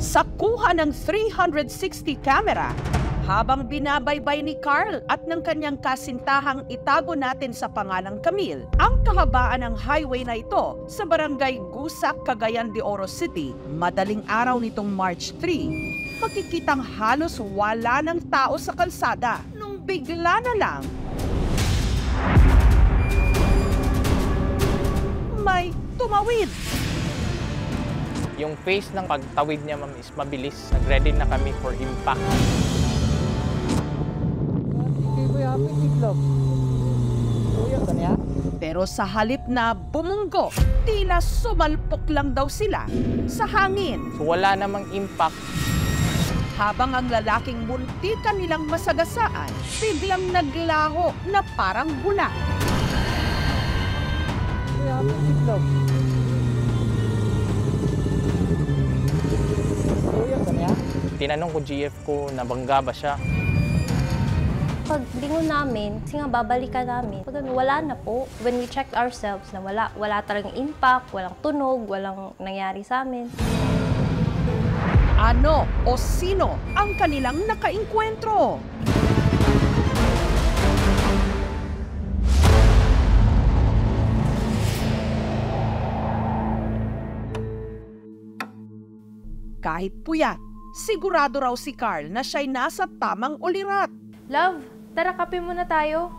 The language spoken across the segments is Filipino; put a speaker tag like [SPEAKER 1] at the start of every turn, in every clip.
[SPEAKER 1] Sa kuha ng 360 camera, habang binabaybay ni Carl at ng kanyang kasintahang itago natin sa pangalang Camille, ang kahabaan ng highway na ito sa barangay Gusak, Cagayan de Oro City, madaling araw nitong March 3, makikitang halos wala ng tao sa kalsada nung bigla na lang may tumawid.
[SPEAKER 2] Yung phase ng pagtawid niya, ma'am, is mabilis. Nag-ready na kami for impact.
[SPEAKER 1] Pero sa halip na bumunggo, tila sumalpok lang daw sila sa hangin.
[SPEAKER 2] So wala namang impact.
[SPEAKER 1] Habang ang lalaking muntikan nilang masagasaan, biglang naglaho na parang bula.
[SPEAKER 2] Tinanong ko GF ko, nabangga ba siya?
[SPEAKER 3] Pag lingon namin, kasi nga babalikan namin, pag wala na po. When we checked ourselves na wala talagang impact, walang tunog, walang nangyari sa amin.
[SPEAKER 1] Ano o sino ang kanilang nakainkwentro? Kahit puyat, sigurado raw si Carl na siya'y nasa tamang ulirat.
[SPEAKER 4] Love, tara kape muna tayo.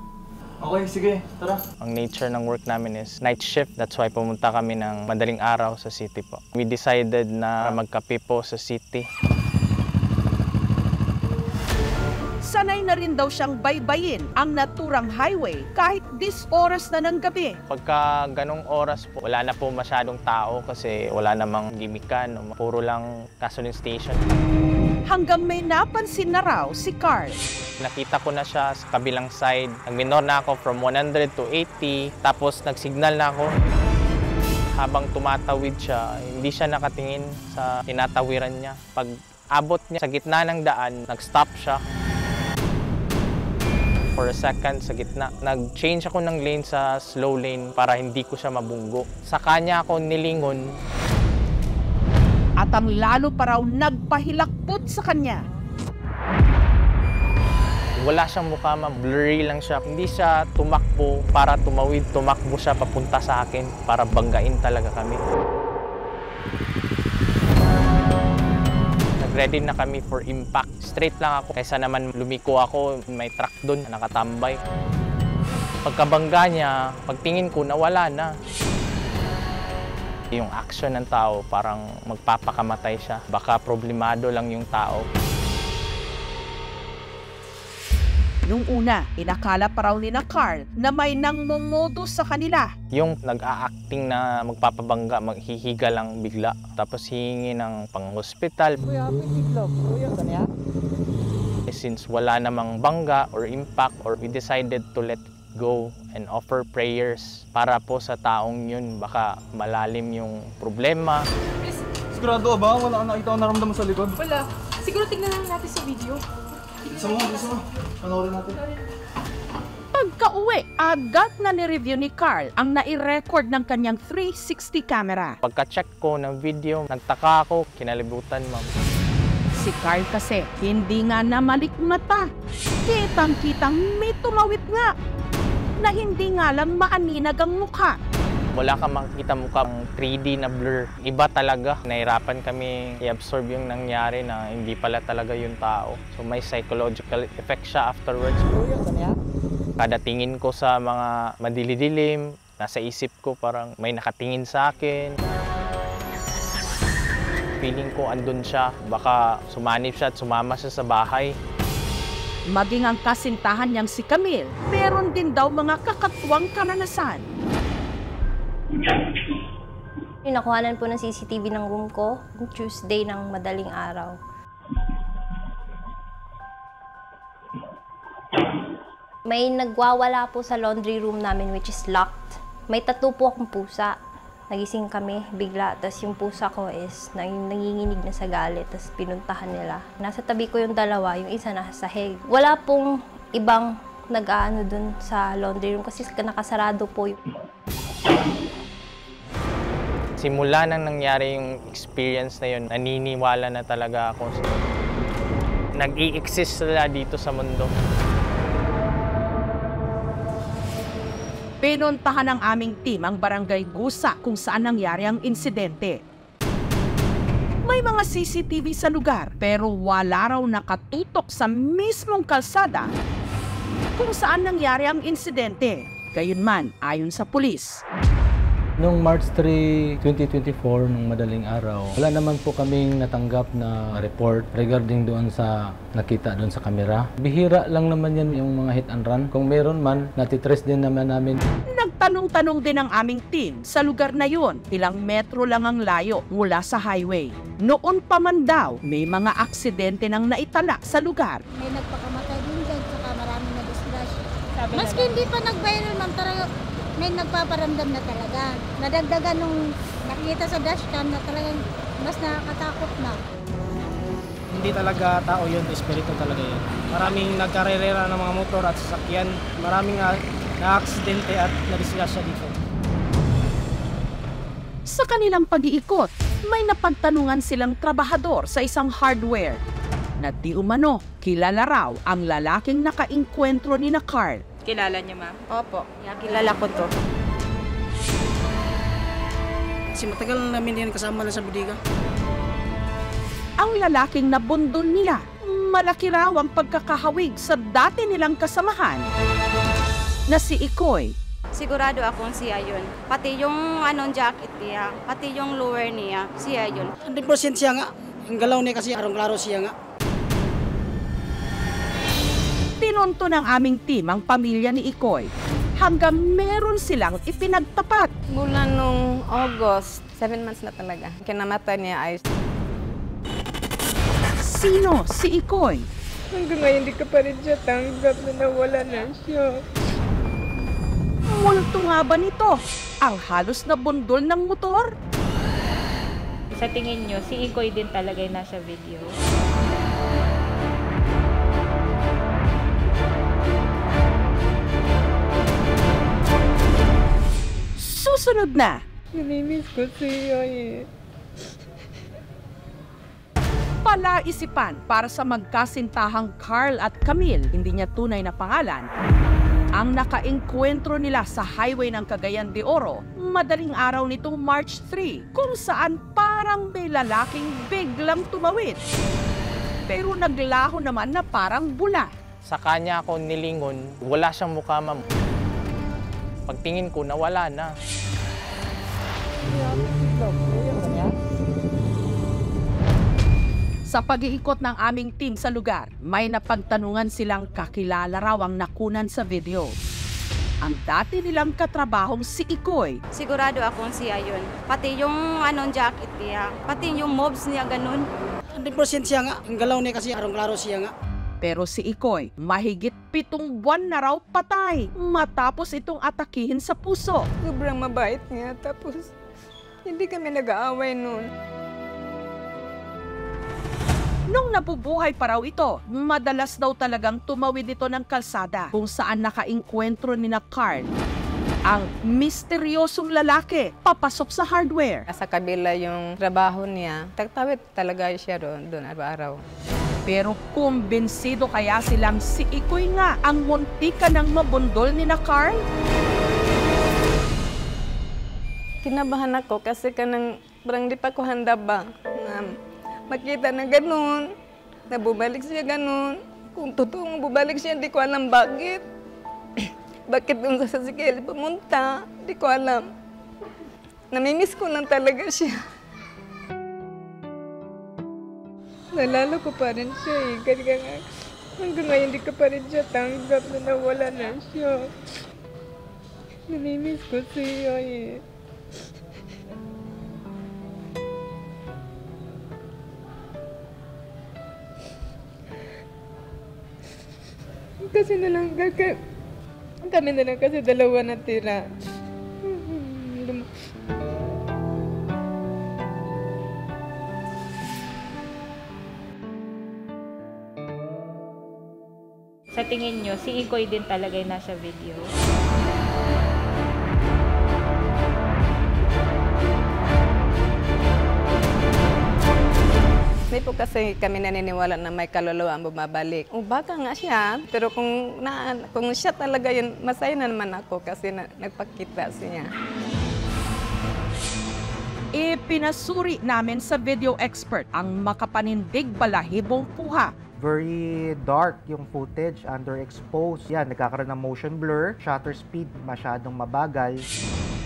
[SPEAKER 5] Okay, sige, tara.
[SPEAKER 2] Ang nature ng work namin is night shift. That's why pumunta kami ng madaling araw sa city po. We decided na magkape po sa city.
[SPEAKER 1] Sanay na rin daw siyang baybayin ang naturang highway kahit 10 oras na ng gabi.
[SPEAKER 2] Pagka ganong oras po, wala na po masyadong tao kasi wala namang gimikan. Puro lang gasoline station.
[SPEAKER 1] Hanggang may napansin na raw si Carl.
[SPEAKER 2] Nakita ko na siya sa kabilang side. Nag-minor na ako from 100 to 80. Tapos nagsignal na ako. Habang tumatawid siya, hindi siya nakatingin sa tinatawiran niya. Pag abot niya sa gitna ng daan, nag-stop siya. For a second sa gitna. Nag-change ako ng lane sa slow lane para hindi ko siya mabunggo. Sa kanya ako nilingon.
[SPEAKER 1] At ang lalo pa raw nagpahilakpot sa kanya.
[SPEAKER 2] Wala siyang mukha, ma'am. Blurry lang siya. Hindi siya tumakbo para tumawid. Tumakbo siya papunta sa akin para banggain talaga kami. Nag-ready na kami for impact. Straight lang ako. Kaysa naman lumiko ako, may truck doon, nakatambay. Pagkabangga niya, pagtingin ko, nawala na. Yung action ng tao, parang magpapakamatay siya. Baka problemado lang yung tao.
[SPEAKER 1] Nung una, inakala pa raw ni na Carl na may nangmomodo sa kanila.
[SPEAKER 2] Yung nag-a-acting na magpapabangga, maghihiga lang bigla. Tapos hihingi ng pang-hospital. Since wala namang bangga or impact, or we decided to let go and offer prayers para po sa taong yun. Baka malalim yung problema.
[SPEAKER 5] Sigurado ba? Wala ka nakita o naramdaman sa likod?
[SPEAKER 4] Wala. Siguro tignan lang natin sa video.
[SPEAKER 5] Isa mo. Panoorin natin.
[SPEAKER 1] Pagka-uwi, agad na ni-review ni Carl ang nai-record ng kanyang 360 camera.
[SPEAKER 2] Pagka-check ko ng video, nagtaka ako, kinalibutan, ma'am.
[SPEAKER 1] Si Carl kasi hindi nga namalikmata. Kitang-kitang may tumawid nga na hindi nga lang maaninag ang mukha.
[SPEAKER 2] Wala kang makikita mukhang 3D na blur. Iba talaga. Nahirapan kami i-absorb yung nangyari na hindi pala talaga yung tao. So may psychological effect siya afterwards. Kada tingin ko sa mga madilidilim, nasa isip ko parang may nakatingin sa akin. Feeling ko andun siya. Baka sumanib siya at sumama siya sa bahay.
[SPEAKER 1] Maging ang kasintahan niyang si Camille, meron din daw mga kakatwang karanasan.
[SPEAKER 3] Nakuhanan po ng CCTV ng room ko, Tuesday ng madaling araw. May nagwawala po sa laundry room namin which is locked. May 3 po akong pusa. Nagising kami bigla, tapos yung pusa ko is nanginginig na sa galit, tapos pinuntahan nila. Nasa tabi ko yung 2, yung isa nasa sahig. Wala pong ibang nag-aano dun sa laundry room kasi nakasarado po yung...
[SPEAKER 2] Simula nang nangyari yung experience na yun, naniniwala na talaga ako. Nag-i-exist sila dito sa mundo.
[SPEAKER 1] Pinuntahan ng aming team ang Barangay Gusa kung saan nangyari ang insidente. May mga CCTV sa lugar pero wala raw nakatutok sa mismong kalsada kung saan nangyari ang insidente. Gayunman, ayon sa pulis.
[SPEAKER 6] Noong March 3, 2024, nung madaling araw, wala naman po kaming natanggap na report regarding doon sa nakita doon sa kamera. Bihira lang naman yan yung mga hit and run. Kung meron man, natitrace din naman namin.
[SPEAKER 1] Nagtanong-tanong din ang aming team sa lugar na yun. Ilang metro lang ang layo mula sa highway. Noon pa man daw, may mga aksidente nang naitala sa lugar.
[SPEAKER 7] May nagpakamatay din dyan, saka maraming na-disflash. Maski hindi pa nag-viral, ma'am, talaga may nagpaparamdam na talaga. Nadagdagan nung nakikita sa dashcam na talagang mas nakakatakot na.
[SPEAKER 8] Hindi talaga tao yun, espiritu talaga yun. Maraming nagkarerera ng mga motor at sasakyan. Maraming na-aksidente at na-disgrasya dito.
[SPEAKER 1] Sa kanilang pag-iikot, may napagtanungan silang trabahador sa isang hardware na di umano kilala raw ang lalaking nakainkwentro ni na Carl.
[SPEAKER 9] Kilala niyo, ma'am?
[SPEAKER 4] Opo.
[SPEAKER 9] Kilala ko to.
[SPEAKER 8] Kasi matagal na namin yan kasama na sa bodega.
[SPEAKER 1] Ang lalaking nabundol nila, malaki raw ang pagkakahawig sa dati nilang kasamahan na si Ikoy.
[SPEAKER 9] Sigurado akong siya yun. Pati yung jacket niya, pati yung lower niya, siya yun.
[SPEAKER 8] 100% siya nga. Ang galaw niya kasi arong-klaro siya nga.
[SPEAKER 1] Tinunto ng aming team ang pamilya ni Ikoy hanggang meron silang ipinagtapat.
[SPEAKER 10] Mula nung August, 7 months na talaga. Kinamatay niya ay...
[SPEAKER 1] Sino si Ikoy?
[SPEAKER 4] Hanggang ngayon hindi ka pa rin siya tanggap na nawala na siya.
[SPEAKER 1] Multo nga ba nito ang halos na bundol ng motor?
[SPEAKER 11] Sa tingin nyo, si Ikoy din talaga yung nasa video?
[SPEAKER 1] Susunod na.
[SPEAKER 4] Namimiss ko siya eh.
[SPEAKER 1] Palaisipan para sa magkasintahang Carl at Camille, hindi niya tunay na pangalan, ang nakaengkwentro nila sa highway ng Cagayan de Oro madaling araw nitong March 3 kung saan parang may lalaking biglang tumawid. Pero naglaho naman na parang bula.
[SPEAKER 2] Sa kanya ako nilingon, wala siyang mukha, ma'am. Pagtingin ko, nawala na.
[SPEAKER 1] Sa pag-iikot ng aming team sa lugar, may napagtanungan silang kakilala raw ang nakunan sa video. Ang dati nilang katrabahong si Ikoy.
[SPEAKER 9] Sigurado akong siya yun. Pati yung jacket niya, pati yung mobs niya, ganun.
[SPEAKER 8] 100% siya nga. Ang galaw niya kasi arong-klaro siya nga.
[SPEAKER 1] Pero si Ikoy, mahigit 7 buwan na raw patay matapos itong atakihin sa puso.
[SPEAKER 10] Sobrang mabait niya, tapos hindi kami nag-aaway noon.
[SPEAKER 1] Nung nabubuhay pa raw ito, madalas daw talagang tumawid ito ng kalsada kung saan nakainkwentro ni na Carl ang misteryosong lalaki papasok sa hardware.
[SPEAKER 10] Sa kabila yung trabaho niya, tagtawid talaga siya doon araw-araw.
[SPEAKER 1] Pero kumbinsido kaya silang si Ikoy nga ang muntika ng mabundol ni na Carl?
[SPEAKER 10] Kinabahan ako kasi parang di pa ko handa ba na makita na ganun, na bumalik siya ganun. Kung totoong bumalik siya, di ko alam bakit. Bakit doon sa Sikeli pumunta, di ko alam. Namimiss ko lang talaga siya.
[SPEAKER 4] Nalala ko pa rin siya eh. Kaya nga, hanggang ngayon hindi ka pa rin siya tanggap na nawala na siya. Namimiss ko siya eh. Kasi na lang, kami na lang kasi dalawa na tira.
[SPEAKER 11] Sa tingin nyo, si Ikoy din talaga yung nasa video?
[SPEAKER 10] Hindi po kasi kami naniniwala na may kaluluwa ang bumabalik. O baka nga siya, pero kung siya talaga yun, masaya na naman ako kasi nagpakita siya.
[SPEAKER 1] Ipinasuri namin sa video expert ang makapanindig balahibong puha.
[SPEAKER 12] Very dark yung footage, underexposed. Yan, nagkakaroon ng motion blur, shutter speed masyadong mabagal.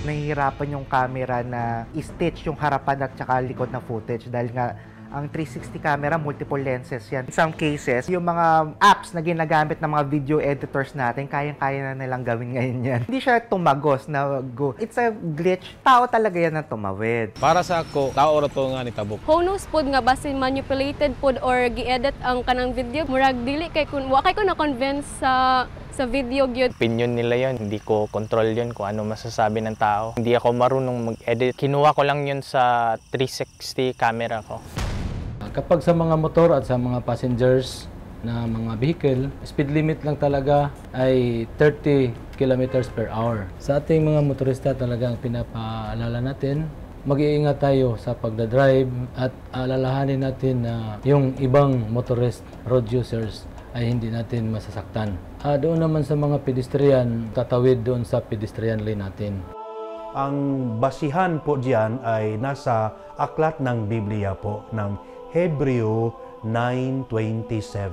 [SPEAKER 12] Nahihirapan yung camera na i-stitch yung harapan at saka likod ng footage dahil nga ang 360 camera, multiple lenses yan. In some cases, yung mga apps na ginagamit ng mga video editors natin, kayang-kaya na nilang gawin ngayon yan. Hindi siya tumagos na go. It's a glitch. Tao talaga yan na tumawid.
[SPEAKER 13] Para sa ako, tao ra to nga nitabok.
[SPEAKER 14] Who knows pod nga basin manipulated pod or gi-edit ang kanang video, murag dili kay kun wa kay ko na convince sa video gyud.
[SPEAKER 2] Opinion nila yon, hindi ko control yon kung ano masasabi ng tao. Hindi ako marunong mag-edit. Kinuha ko lang yon sa 360 camera ko.
[SPEAKER 6] Kapag sa mga motor at sa mga passengers na mga vehicle, speed limit lang talaga ay 30 kilometers per hour. Sa ating mga motorista talagang pinapaalala natin, mag-iingat tayo sa pagdadrive at alalahanin natin na yung ibang motorist, road users ay hindi natin masasaktan. Doon naman sa mga pedestrian, tatawid doon sa pedestrian lane natin.
[SPEAKER 15] Ang basihan po diyan ay nasa aklat ng Biblia po ng Hebreo 9:27.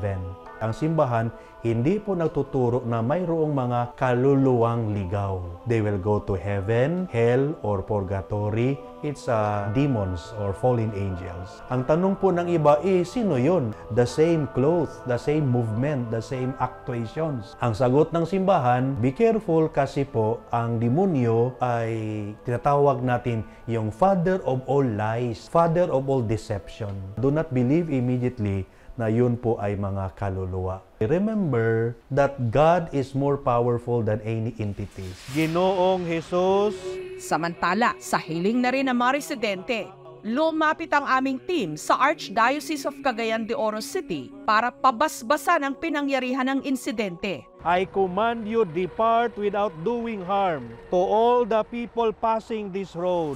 [SPEAKER 15] Ang simbahan hindi po nagtuturo na mayroong mga kaluluwang ligaw. They will go to heaven, hell, or purgatory. It's demons or fallen angels. Ang tanong po ng iba, sino yun? The same clothes, the same movement, the same actuations. Ang sagot ng simbahan, be careful kasi po ang demonyo ay tinatawag natin yung father of all lies, father of all deception. Do not believe immediately na yun po ay mga kaluluwa. Remember that God is more powerful than any entity. Ginoong Jesus.
[SPEAKER 1] Samantala, sa hiling na rin ng mga residente, lumapit ang aming team sa Archdiocese of Cagayan de Oro City para pabasbasan ang pinangyarihan ng insidente.
[SPEAKER 15] I command you depart without doing harm to all the people passing this road.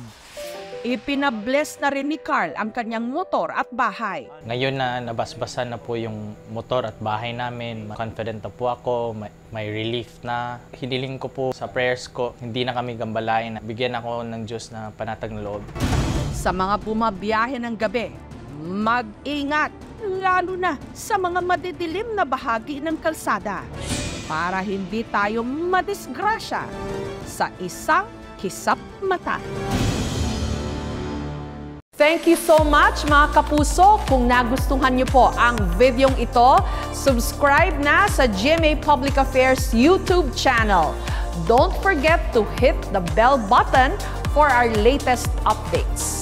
[SPEAKER 1] Ipinabless na rin ni Carl ang kanyang motor at bahay.
[SPEAKER 2] Ngayon na nabasbasan na po yung motor at bahay namin, confident na po ako, may relief na. Hiniling ko po sa prayers ko, hindi na kami gambalain. Bigyan ako ng Diyos na panatag na loob.
[SPEAKER 1] Sa mga bumabiyahe ng gabi, mag-ingat, lalo na sa mga madidilim na bahagi ng kalsada para hindi tayo madisgrasya sa isang kisap mata. Thank you so much mga kapuso. Kung nagustuhan niyo po ang videong ito, subscribe na sa GMA Public Affairs YouTube channel. Don't forget to hit the bell button for our latest updates.